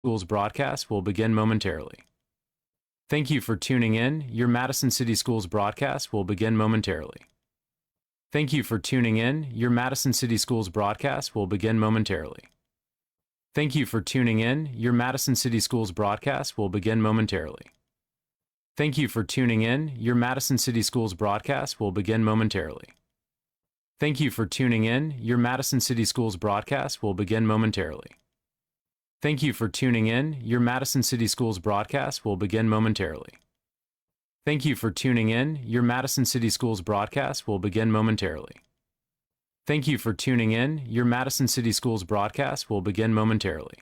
Schools broadcast will begin momentarily. Thank you for tuning in. Your Madison City Schools broadcast will begin momentarily. Thank you for tuning in. Your Madison City Schools broadcast will begin momentarily. Thank you for tuning in. Your Madison City Schools broadcast will begin momentarily. Thank you for tuning in. Your Madison City Schools broadcast will begin momentarily. Thank you for tuning in. Your Madison City Schools broadcast will begin momentarily. Thank you for tuning in. Your Madison City Schools broadcast will begin momentarily. Thank you for tuning in. Your Madison City Schools broadcast will begin momentarily. Thank you for tuning in. Your Madison City Schools broadcast will begin momentarily.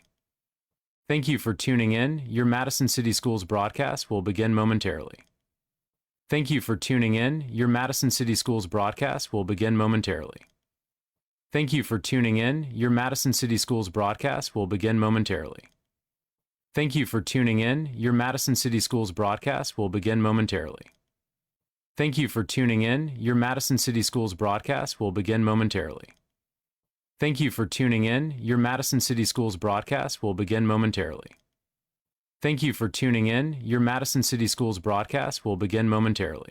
Thank you for tuning in. Your Madison City Schools broadcast will begin momentarily. Thank you for tuning in. Your Madison City Schools broadcast will begin momentarily. Thank you for tuning in. Your Madison City Schools broadcast will begin momentarily. Thank you for tuning in. Your Madison City Schools broadcast will begin momentarily. Thank you for tuning in. Your Madison City Schools broadcast will begin momentarily. Thank you for tuning in. Your Madison City Schools broadcast will begin momentarily.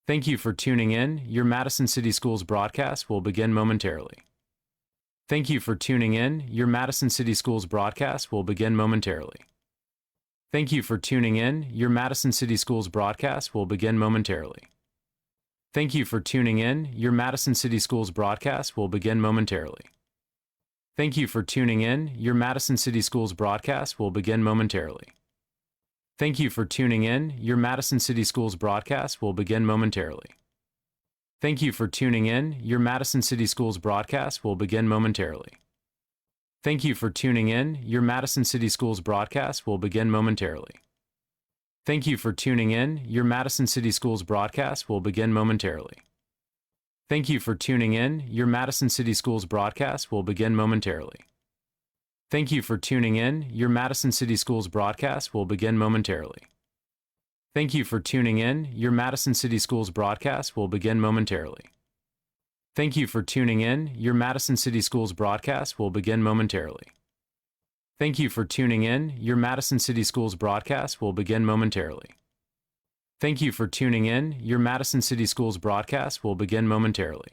Thank you for tuning in. Your Madison City Schools broadcast will begin momentarily. Thank you for tuning in. Your Madison City Schools broadcast will begin momentarily. Thank you for tuning in. Your Madison City Schools broadcast will begin momentarily. Thank you for tuning in. Your Madison City Schools broadcast will begin momentarily. Thank you for tuning in. Your Madison City Schools broadcast will begin momentarily. Thank you for tuning in. Your Madison City Schools broadcast will begin momentarily. Thank you for tuning in. Your Madison City Schools broadcast will begin momentarily. Thank you for tuning in. Your Madison City Schools broadcast will begin momentarily. Thank you for tuning in. Your Madison City Schools broadcast will begin momentarily. Thank you for tuning in. Your Madison City Schools broadcast will begin momentarily. Thank you for tuning in. Your Madison City Schools broadcast will begin momentarily. Thank you for tuning in. Your Madison City Schools broadcast will begin momentarily. Thank you for tuning in. Your Madison City Schools broadcast will begin momentarily. Thank you for tuning in. Your Madison City Schools broadcast will begin momentarily. Thank you for tuning in. Your Madison City Schools broadcast will begin momentarily. Thank you for tuning in. Your Madison City Schools broadcast will begin momentarily.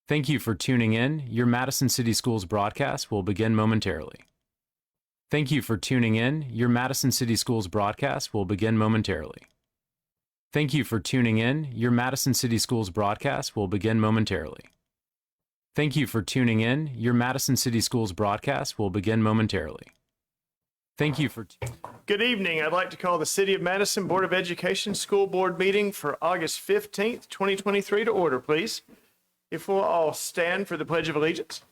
Thank you for tuning in. Your Madison City Schools broadcast will begin momentarily. Thank you for tuning in. Your Madison City Schools broadcast will begin momentarily. Thank you for tuning in. Your Madison City Schools broadcast will begin momentarily. Thank you for tuning in. Your Madison City Schools broadcast will begin momentarily. Thank you for... Good evening. I'd like to call the City of Madison Board of Education School Board meeting for August 15th, 2023 to order, please. If we'll all stand for the Pledge of Allegiance.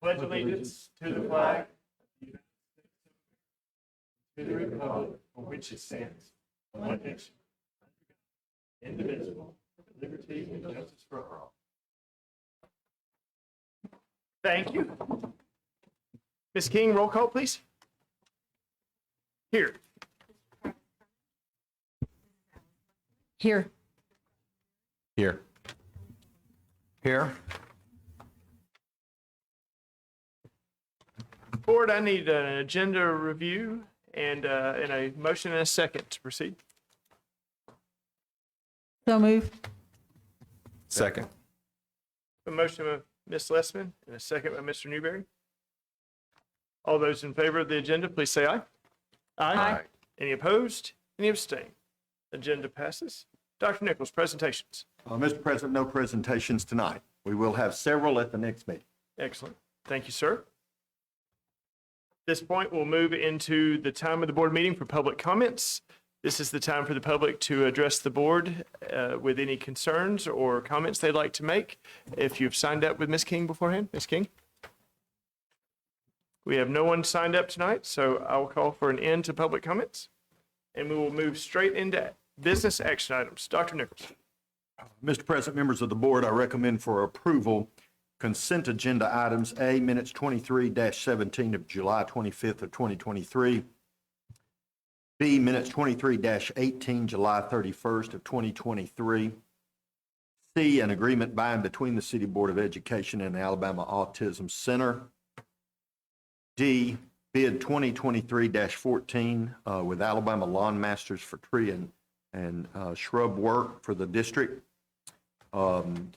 Pledge allegiance to the flag to the republic for which it stands, one nation, indivisible, with liberty and justice for all. Thank you. Ms. King, roll call, please. Here. Here. Here. Here. Board, I need an agenda review and a motion and a second to proceed. So move. Second. A motion by Ms. Lessman and a second by Mr. Newberry. All those in favor of the agenda, please say aye. Aye. Any opposed? Any abstain? Agenda passes. Dr. Nichols, presentations. Mr. President, no presentations tonight. We will have several at the next meeting. Excellent. Thank you, sir. At this point, we'll move into the time of the board meeting for public comments. This is the time for the public to address the board with any concerns or comments they'd like to make. If you've signed up with Ms. King beforehand, Ms. King? We have no one signed up tonight, so I will call for an end to public comments, and we will move straight into business action items. Dr. Nichols. Mr. President, members of the board, I recommend for approval consent agenda items: A, minutes 23-17 of July 25th of 2023. B, minutes 23-18, July 31st of 2023. C, an agreement by and between the City Board of Education and the Alabama Autism Center. D, bid 2023-14 with Alabama Lawn Masters for tree and shrub work for the district.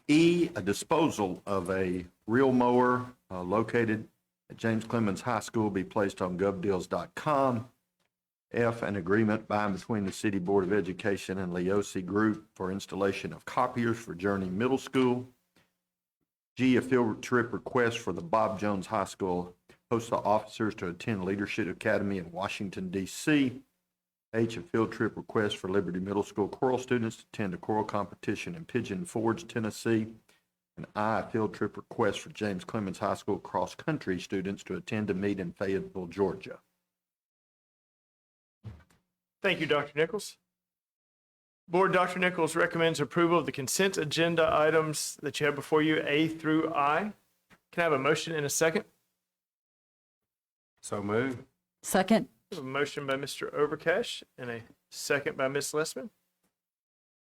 E, a disposal of a reel mower located at James Clemens High School be placed on govdeals.com. F, an agreement by and between the City Board of Education and Leosi Group for installation of copiers for Journey Middle School. G, a field trip request for the Bob Jones High School postal officers to attend Leadership Academy in Washington, D.C. H, a field trip request for Liberty Middle School choral students to attend a choral competition in Pigeon Forge, Tennessee. And I, a field trip request for James Clemens High School cross-country students to attend a meet in Fayetteville, Georgia. Thank you, Dr. Nichols. Board, Dr. Nichols recommends approval of the consent agenda items that you have before you, A through I. Can I have a motion and a second? So moved. Second. A motion by Mr. Overcash and a second by Ms. Lessman.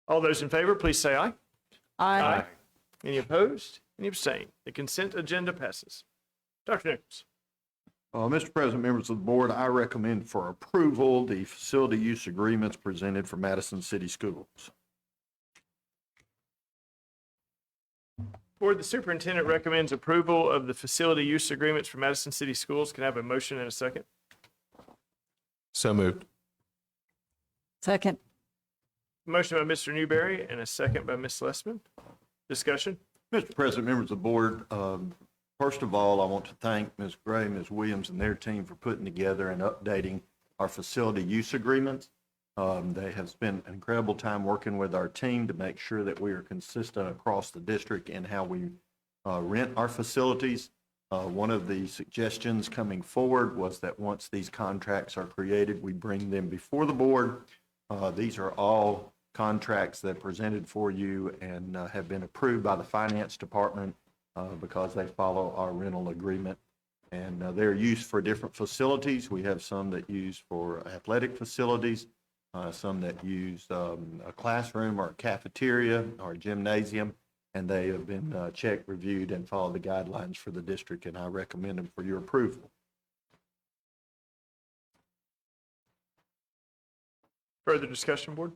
All those in favor, please say aye. Aye. Any opposed? Any abstain? The consent agenda passes. Dr. Nichols. Mr. President, members of the board, I recommend for approval the facility use agreements presented for Madison City Schools. Board, the superintendent recommends approval of the facility use agreements for Madison City Schools. Can I have a motion and a second? So moved. Second. Motion by Mr. Newberry and a second by Ms. Lessman. Discussion? Mr. President, members of the board, first of all, I want to thank Ms. Gray, Ms. Williams, and their team for putting together and updating our facility use agreements. They have spent an incredible time working with our team to make sure that we are consistent across the district in how we rent our facilities. One of the suggestions coming forward was that once these contracts are created, we bring them before the board. These are all contracts that presented for you and have been approved by the finance department because they follow our rental agreement. And they're used for different facilities. We have some that use for athletic facilities, some that use a classroom or a cafeteria or a gymnasium, and they have been checked, reviewed, and follow the guidelines for the district, and I recommend them for your approval. Further discussion, board?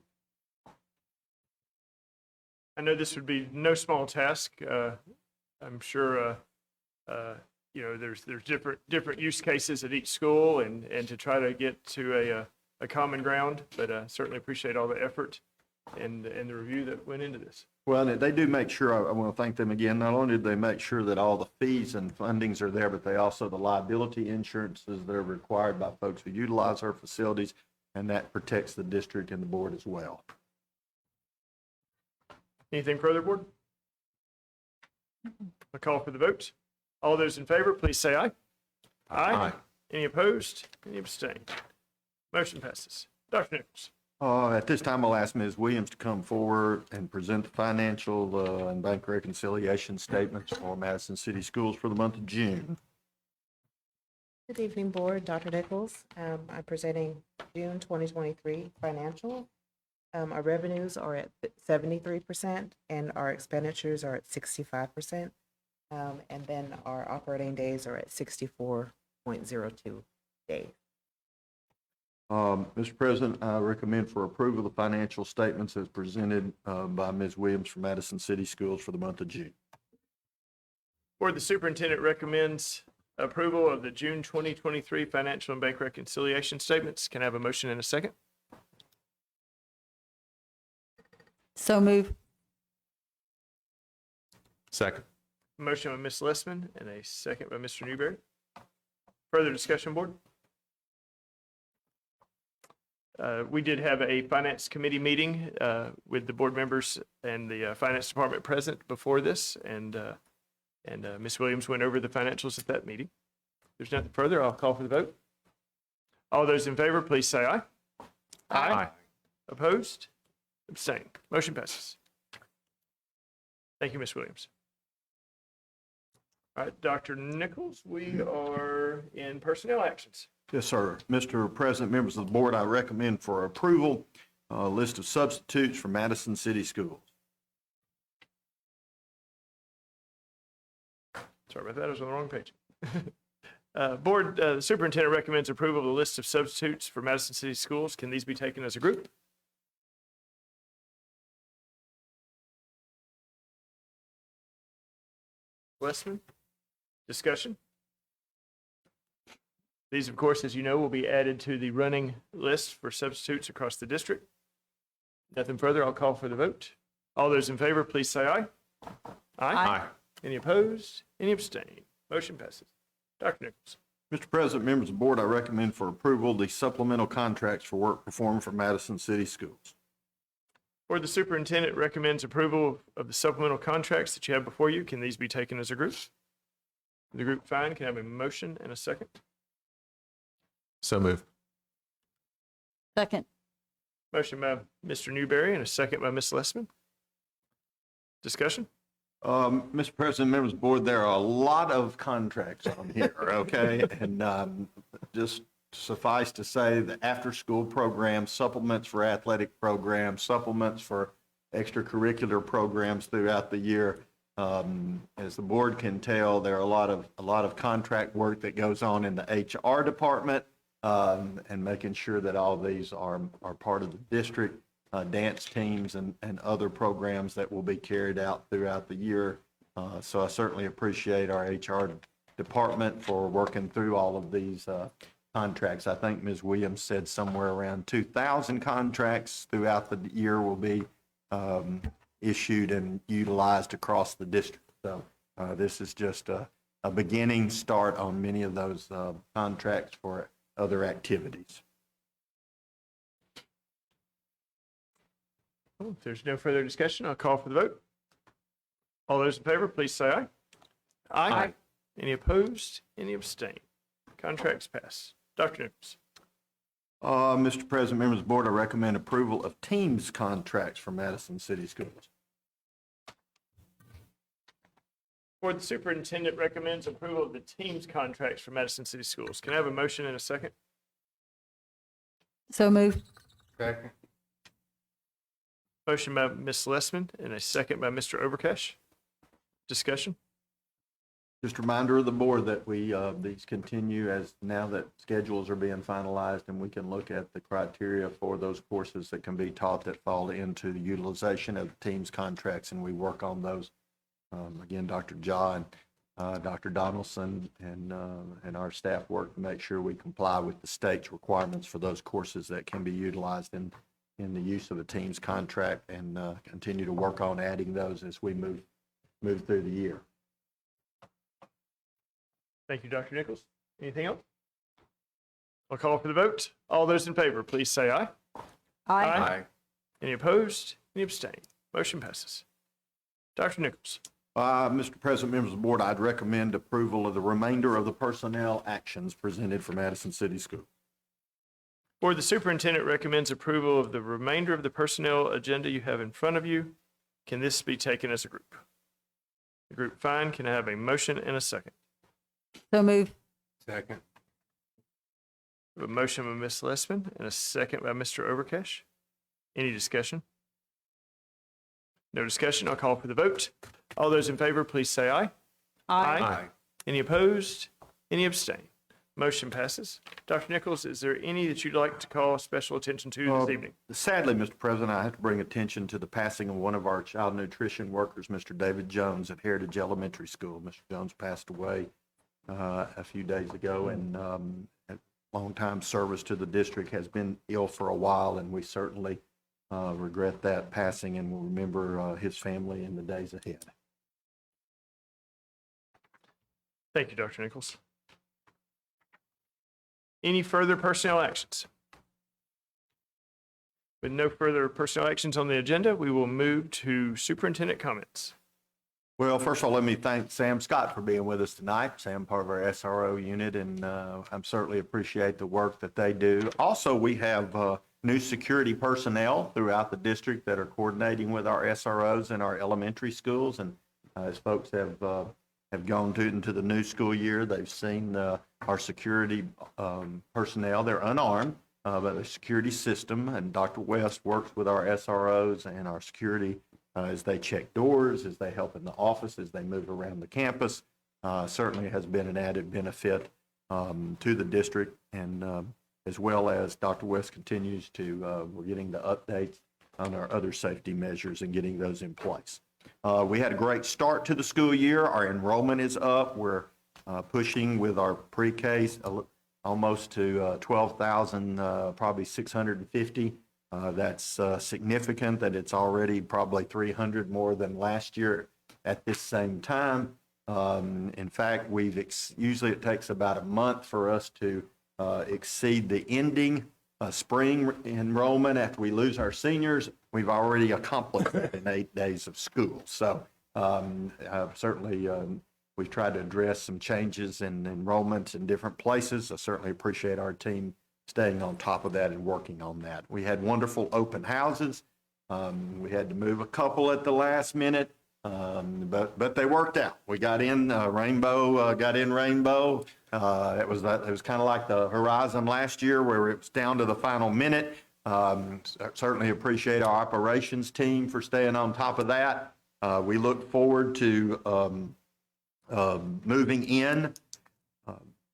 I know this would be no small task. I'm sure, there's different use cases at each school and to try to get to a common ground, but certainly appreciate all the effort and the review that went into this. Well, and they do make sure, I want to thank them again, not only do they make sure that all the fees and fundings are there, but they also, the liability insurances that are required by folks who utilize our facilities, and that protects the district and the board as well. Anything further, board? A call for the vote. All those in favor, please say aye. Aye. Any opposed? Any abstain? Motion passes. Dr. Nichols. At this time, I'll ask Ms. Williams to come forward and present the financial and bank reconciliation statements for Madison City Schools for the month of June. Good evening, Board. Dr. Nichols. I'm presenting June 2023 financial. Our revenues are at 73% and our expenditures are at 65%. And then our operating days are at 64.02 days. Mr. President, I recommend for approval the financial statements as presented by Ms. Williams from Madison City Schools for the month of June. Board, the superintendent recommends approval of the June 2023 financial and bank reconciliation statements. Can I have a motion and a second? So move. Second. Motion by Ms. Lessman and a second by Mr. Newberry. Further discussion, board? We did have a finance committee meeting with the board members and the finance department present before this, and Ms. Williams went over the financials at that meeting. If there's nothing further, I'll call for the vote. All those in favor, please say aye. Aye. Opposed? Abstain. Motion passes. Thank you, Ms. Williams. All right, Dr. Nichols, we are in personnel actions. Yes, sir. Mr. President, members of the board, I recommend for approval a list of substitutes for Madison City Schools. Sorry about that, I was on the wrong page. Board, the superintendent recommends approval of the list of substitutes for Madison City Schools. Can these be taken as a group? Westman, discussion? These, of course, as you know, will be added to the running list for substitutes across the district. Nothing further, I'll call for the vote. All those in favor, please say aye. Aye. Any opposed? Any abstain? Motion passes. Dr. Nichols. Mr. President, members of the board, I recommend for approval the supplemental contracts for work performed for Madison City Schools. Board, the superintendent recommends approval of the supplemental contracts that you have before you. Can these be taken as a group? The group fine, can I have a motion and a second? So moved. Second. Motion by Mr. Newberry and a second by Ms. Lessman. Discussion? Mr. President, members of the board, there are a lot of contracts on here, okay? And just suffice to say, the after-school programs, supplements for athletic programs, supplements for extracurricular programs throughout the year. As the board can tell, there are a lot of contract work that goes on in the HR department, and making sure that all these are part of the district. Dance teams and other programs that will be carried out throughout the year. So I certainly appreciate our HR department for working through all of these contracts. I think Ms. Williams said somewhere around 2,000 contracts throughout the year will be issued and utilized across the district. So this is just a beginning start on many of those contracts for other activities. If there's no further discussion, I'll call for the vote. All those in favor, please say aye. Aye. Any opposed? Any abstain? Contracts pass. Dr. Nichols. Mr. President, members of the board, I recommend approval of Teams contracts for Madison City Schools. Board, the superintendent recommends approval of the teams contracts for Madison City Schools. Can I have a motion and a second? So moved. Second. Motion by Ms. Lessman and a second by Mr. Overcash. Discussion? Just a reminder of the board that these continue as now that schedules are being finalized, and we can look at the criteria for those courses that can be taught that fall into the utilization of the Teams contracts, and we work on those. Again, Dr. John, Dr. Donaldson, and our staff work to make sure we comply with the state's requirements for those courses that can be utilized in the use of a Teams contract, and continue to work on adding those as we move through the year. Thank you, Dr. Nichols. Anything else? I'll call for the vote. All those in favor, please say aye. Aye. Any opposed? Any abstain? Motion passes. Dr. Nichols. Mr. President, members of the board, I'd recommend approval of the remainder of the personnel actions presented for Madison City Schools. Board, the superintendent recommends approval of the remainder of the personnel agenda you have in front of you. Can this be taken as a group? The group fine. Can I have a motion and a second? So moved. Second. We have a motion by Ms. Lessman and a second by Mr. Overcash. Any discussion? No discussion. I'll call for the vote. All those in favor, please say aye. Aye. Any opposed? Any abstain? Motion passes. Dr. Nichols, is there any that you'd like to call special attention to this evening? Sadly, Mr. President, I have to bring attention to the passing of one of our child nutrition workers, Mr. David Jones at Heritage Elementary School. Mr. Jones passed away a few days ago, and long-time service to the district, has been ill for a while, and we certainly regret that passing, and will remember his family in the days ahead. Thank you, Dr. Nichols. Any further personnel actions? With no further personnel actions on the agenda, we will move to superintendent comments. Well, first of all, let me thank Sam Scott for being with us tonight. Sam, part of our SRO unit, and I certainly appreciate the work that they do. Also, we have new security personnel throughout the district that are coordinating with our SROs in our elementary schools. And as folks have gone into the new school year, they've seen our security personnel. They're unarmed, but the security system, and Dr. West works with our SROs and our security as they check doors, as they help in the office, as they move around the campus. certainly has been an added benefit to the district, and as well as Dr. West continues to, we're getting the updates on our other safety measures and getting those in place. We had a great start to the school year. Our enrollment is up. We're pushing with our pre-K almost to 12,000, probably 650. That's significant that it's already probably 300 more than last year at this same time. In fact, usually it takes about a month for us to exceed the ending spring enrollment after we lose our seniors. We've already accomplished that in 8 days of school. So certainly we've tried to address some changes in enrollments in different places. I certainly appreciate our team staying on top of that and working on that. We had wonderful open houses. We had to move a couple at the last minute, but they worked out. We got in Rainbow. It was kind of like the Horizon last year where it was down to the final minute. Certainly appreciate our operations team for staying on top of that. We look forward to moving in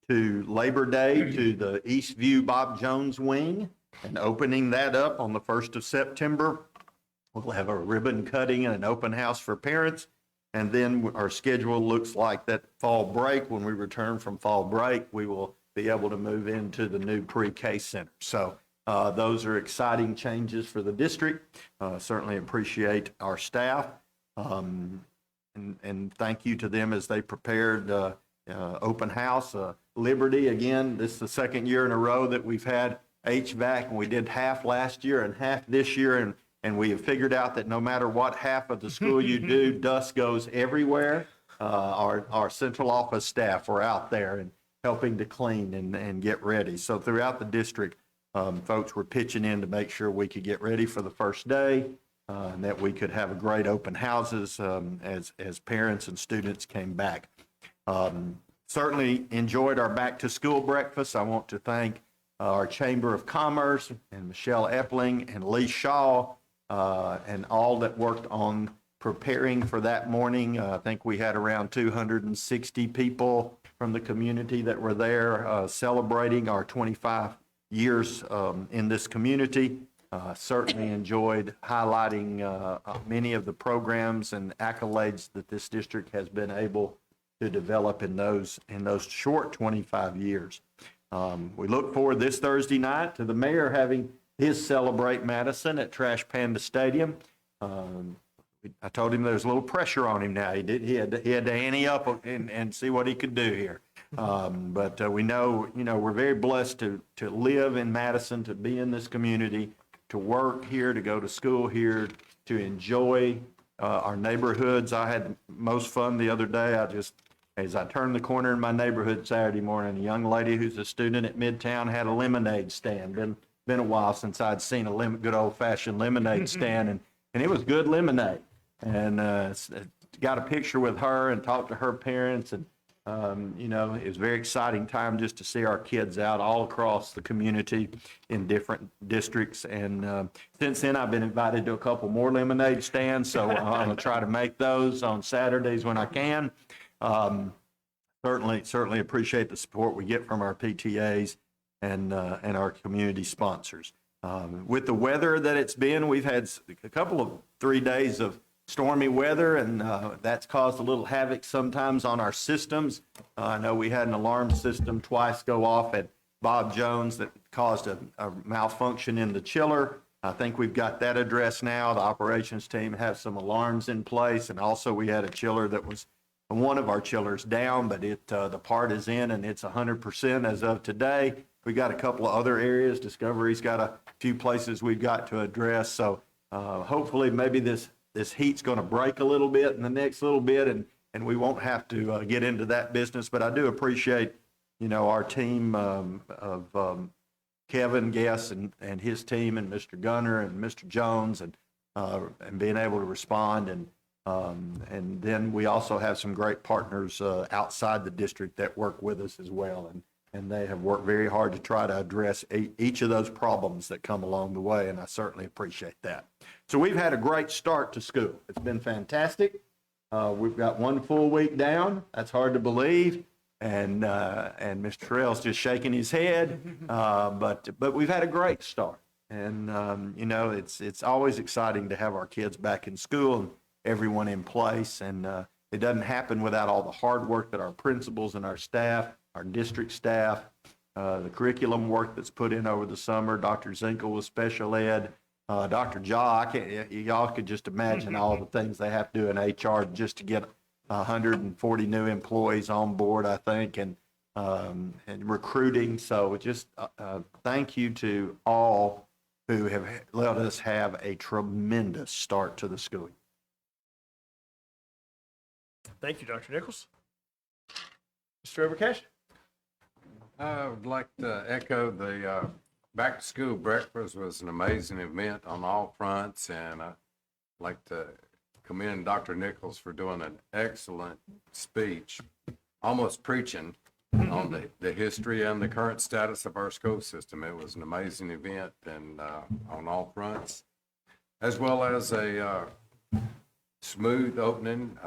to Labor Day to the Eastview Bob Jones wing and opening that up on the 1st of September. We'll have a ribbon cutting and an open house for parents. And then our schedule looks like that fall break. When we return from fall break, we will be able to move into the new pre-K center. So those are exciting changes for the district. Certainly appreciate our staff. And thank you to them as they prepared open house. Liberty, again, this is the second year in a row that we've had HVAC, and we did half last year and half this year. And we have figured out that no matter what half of the school you do, dust goes everywhere. Our central office staff were out there and helping to clean and get ready. So throughout the district, folks were pitching in to make sure we could get ready for the first day and that we could have a great open houses as parents and students came back. Certainly enjoyed our back to school breakfast. I want to thank our Chamber of Commerce and Michelle Epling and Lee Shaw and all that worked on preparing for that morning. I think we had around 260 people from the community that were there celebrating our 25 years in this community. Certainly enjoyed highlighting many of the programs and accolades that this district has been able to develop in those short 25 years. We look forward this Thursday night to the mayor having his Celebrate Madison at Trash Panda Stadium. I told him there's a little pressure on him now. He had to ante up and see what he could do here. But we know, we're very blessed to live in Madison, to be in this community, to work here, to go to school here, to enjoy our neighborhoods. I had most fun the other day. As I turned the corner in my neighborhood Saturday morning, a young lady who's a student at Midtown had a lemonade stand. Been a while since I'd seen a good old-fashioned lemonade stand, and it was good lemonade. And got a picture with her and talked to her parents, and it was a very exciting time just to see our kids out all across the community in different districts. And since then, I've been invited to a couple more lemonade stands, so I'm going to try to make those on Saturdays when I can. Certainly appreciate the support we get from our PTAs and our community sponsors. With the weather that it's been, we've had a couple of 3 days of stormy weather, and that's caused a little havoc sometimes on our systems. I know we had an alarm system twice go off at Bob Jones that caused a malfunction in the chiller. I think we've got that addressed now. The operations team has some alarms in place, and also we had a chiller that was one of our chillers down, but the part is in and it's 100% as of today. We got a couple of other areas. Discovery's got a few places we've got to address. So hopefully maybe this heat's going to break a little bit in the next little bit, and we won't have to get into that business. But I do appreciate, our team of Kevin Guess and his team, and Mr. Gunner and Mr. Jones, and being able to respond. And then we also have some great partners outside the district that work with us as well. And they have worked very hard to try to address each of those problems that come along the way, and I certainly appreciate that. So we've had a great start to school. It's been fantastic. We've got one full week down. That's hard to believe. And Mr. Terrell's just shaking his head. But we've had a great start. And, you know, it's always exciting to have our kids back in school and everyone in place. And it doesn't happen without all the hard work that our principals and our staff, our district staff, the curriculum work that's put in over the summer. Dr. Zinkel with special ed, Dr. Jaw, y'all could just imagine all the things they have to do in HR just to get 140 new employees on board, I think, and recruiting. So just thank you to all who have let us have a tremendous start to the school year. Thank you, Dr. Nichols. Mr. Overcash? I would like to echo the back-to-school breakfast was an amazing event on all fronts, and I'd like to commend Dr. Nichols for doing an excellent speech, almost preaching on the history and the current status of our school system. It was an amazing event and on all fronts, as well as a smooth opening.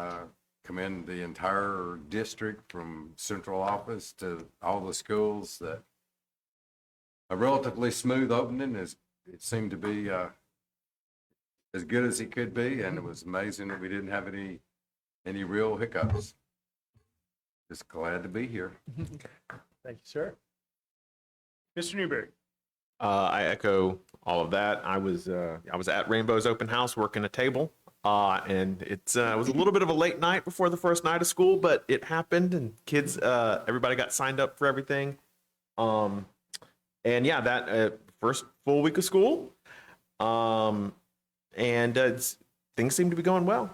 Commend the entire district from central office to all the schools that a relatively smooth opening it seemed to be as good as it could be, and it was amazing that we didn't have any real hiccups. Just glad to be here. Thank you, sir. Mr. Newberry? I echo all of that. I was at Rainbow's open house working a table, and it was a little bit of a late night before the first night of school, but it happened, and kids, everybody got signed up for everything. And yeah, that first full week of school, and things seem to be going well.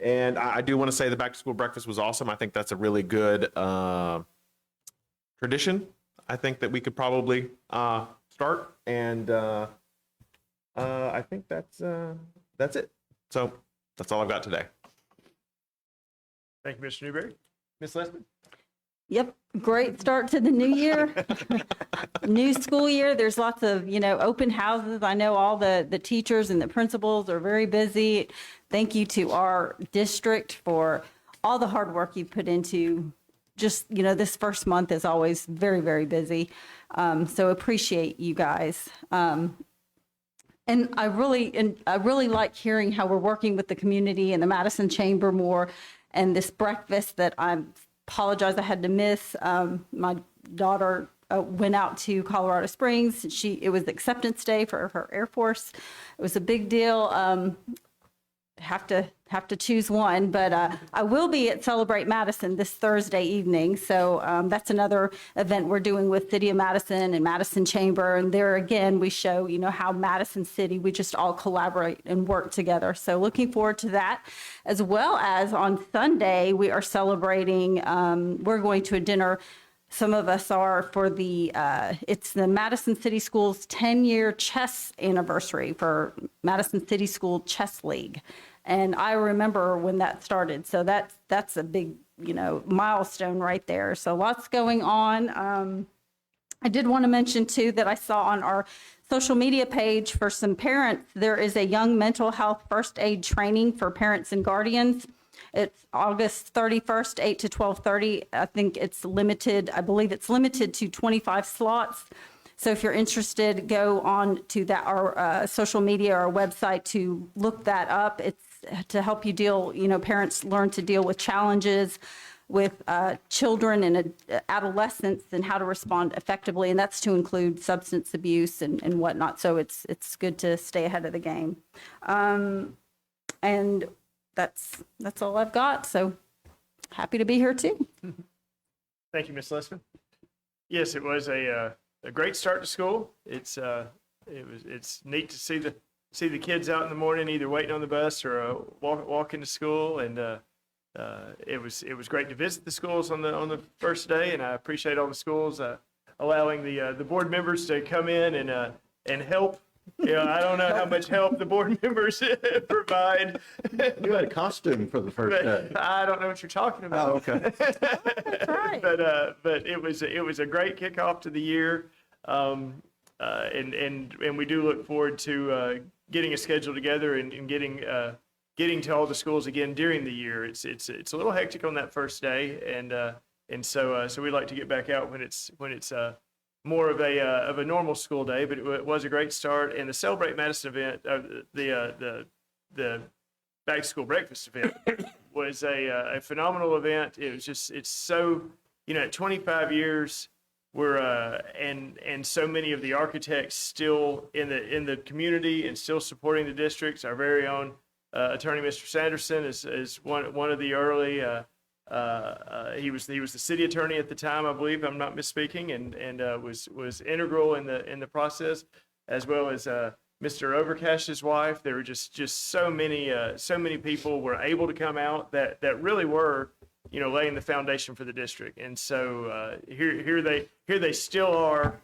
And I do want to say the back to school breakfast was awesome. I think that's a really good tradition. I think that we could probably start, and I think that's it. So that's all I've got today. Thank you, Mr. Newberry. Ms. Lessman? Yep, great start to the new year. New school year. There's lots of, open houses. I know all the teachers and the principals are very busy. Thank you to our district for all the hard work you put into just, this first month is always very, very busy. So appreciate you guys. And I really like hearing how we're working with the community and the Madison Chamber more, and this breakfast that I apologize I had to miss. My daughter went out to Colorado Springs. It was acceptance day for her Air Force. It was a big deal. Have to choose one, but I will be at Celebrate Madison this Thursday evening. So that's another event we're doing with City of Madison and Madison Chamber. And there again, we show, how Madison City, we just all collaborate and work together. So looking forward to that, as well as on Sunday, we are celebrating, we're going to a dinner. Some of us are for it's the Madison City Schools 10-year chess anniversary for Madison City School Chess League. And I remember when that started. So that's a big, milestone right there. So lots going on. I did want to mention too that I saw on our social media page for some parents, there is a young mental health first aid training for parents and guardians. It's August 31st, 8 to 12:30. I believe it's limited to 25 slots. So if you're interested, go on to our social media or our website to look that up. It's to help you parents learn to deal with challenges with children and adolescents and how to respond effectively. And that's to include substance abuse and whatnot. So it's good to stay ahead of the game. And that's all I've got. So happy to be here too. Thank you, Ms. Lessman. Yes, it was a great start to school. It's neat to see the kids out in the morning, either waiting on the bus or walking to school. And it was great to visit the schools on the first day. And I appreciate all the schools allowing the board members to come in and help. I don't know how much help the board members provide. You had a costume for the first day. I don't know what you're talking about. Oh, okay. That's right. But it was a great kickoff to the year, and we do look forward to getting a schedule together and getting getting to all the schools again during the year. It's a little hectic on that first day, and so we'd like to get back out when it's more of a normal school day. But it was a great start, and the Celebrate Madison event, the back to school breakfast event, was a phenomenal event. It was just, it's so, at 25 years. We're and so many of the architects still in the community and still supporting the districts. Our very own attorney, Mr. Sanderson, is one of the early. He was the city attorney at the time, I believe. I'm not misspeaking, and was integral in the process, as well as Mr. Overcash's wife. There were just so many people were able to come out that really were, laying the foundation for the district. And so here they still are,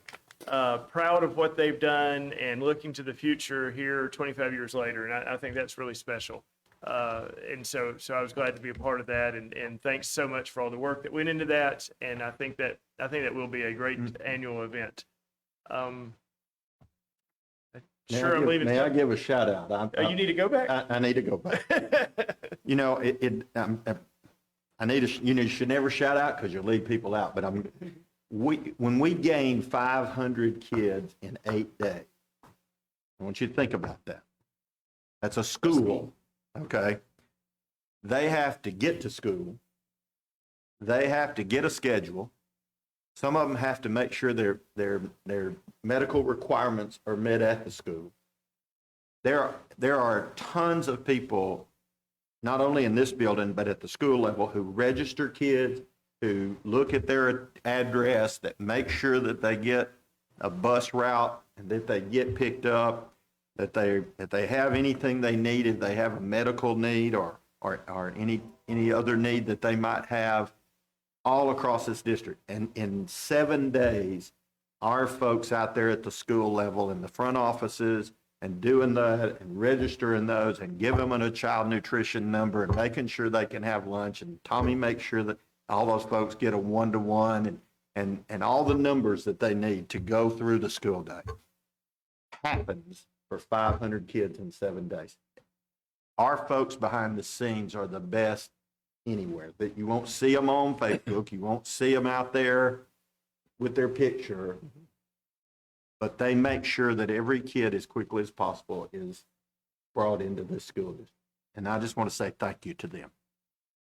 proud of what they've done and looking to the future here 25 years later. And I think that's really special. And so I was glad to be a part of that. And thanks so much for all the work that went into that. And I think that will be a great annual event. Sure, I'm leaving. May I give a shout out? You need to go back? I need to go back. You should never shout out because you'll leave people out. But when we gained 500 kids in 8 days, I want you to think about that. That's a school, okay? They have to get to school. They have to get a schedule. Some of them have to make sure their medical requirements are met at the school. There are tons of people, not only in this building, but at the school level, who register kids, who look at their address, that make sure that they get a bus route and that they get picked up, that they have anything they need, if they have a medical need or any other need that they might have, all across this district. And in 7 days, our folks out there at the school level in the front offices and doing that and registering those and giving them a child nutrition number and making sure they can have lunch, and Tommy makes sure that all those folks get a 1-to-1 and all the numbers that they need to go through the school day happens for 500 kids in 7 days. Our folks behind the scenes are the best anywhere. That you won't see them on Facebook, you won't see them out there with their picture, but they make sure that every kid as quickly as possible is brought into this school district. And I just want to say thank you to them.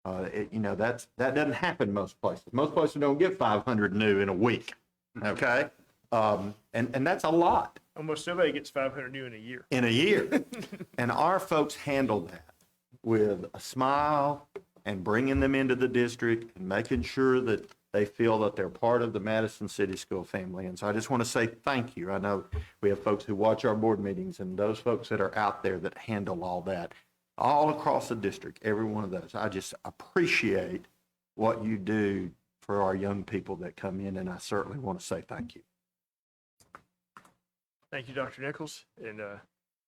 That doesn't happen most places. Most places don't get 500 new in a week, okay? And that's a lot. Almost nobody gets 500 new in a year. In a year. And our folks handle that with a smile and bringing them into the district and making sure that they feel that they're part of the Madison City School family. And so I just want to say thank you. I know we have folks who watch our board meetings, and those folks that are out there that handle all that, all across the district, every one of those. I just appreciate what you do for our young people that come in, and I certainly want to say thank you. Thank you, Dr. Nichols. And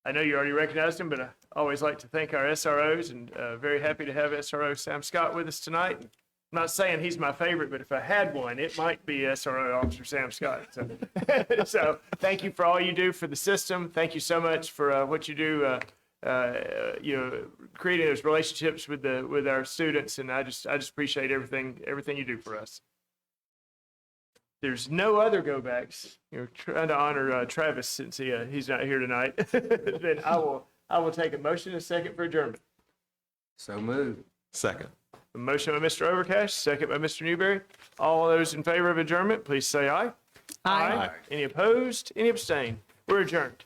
I know you already recognized him, but I always like to thank our SROs, and very happy to have SRO Sam Scott with us tonight. I'm not saying he's my favorite, but if I had one, it might be SRO Officer Sam Scott. So, so thank you for all you do for the system. Thank you so much for what you do, creating those relationships with our students. And I just appreciate everything you do for us. There's no other go backs. Trying to honor Travis since he's not here tonight. Then I will take a motion and a second for adjournment. So moved. Second. A motion by Mr. Overcash, second by Mr. Newberry. All those in favor of adjournment, please say aye. Aye. Any opposed? Any abstain? We're adjourned.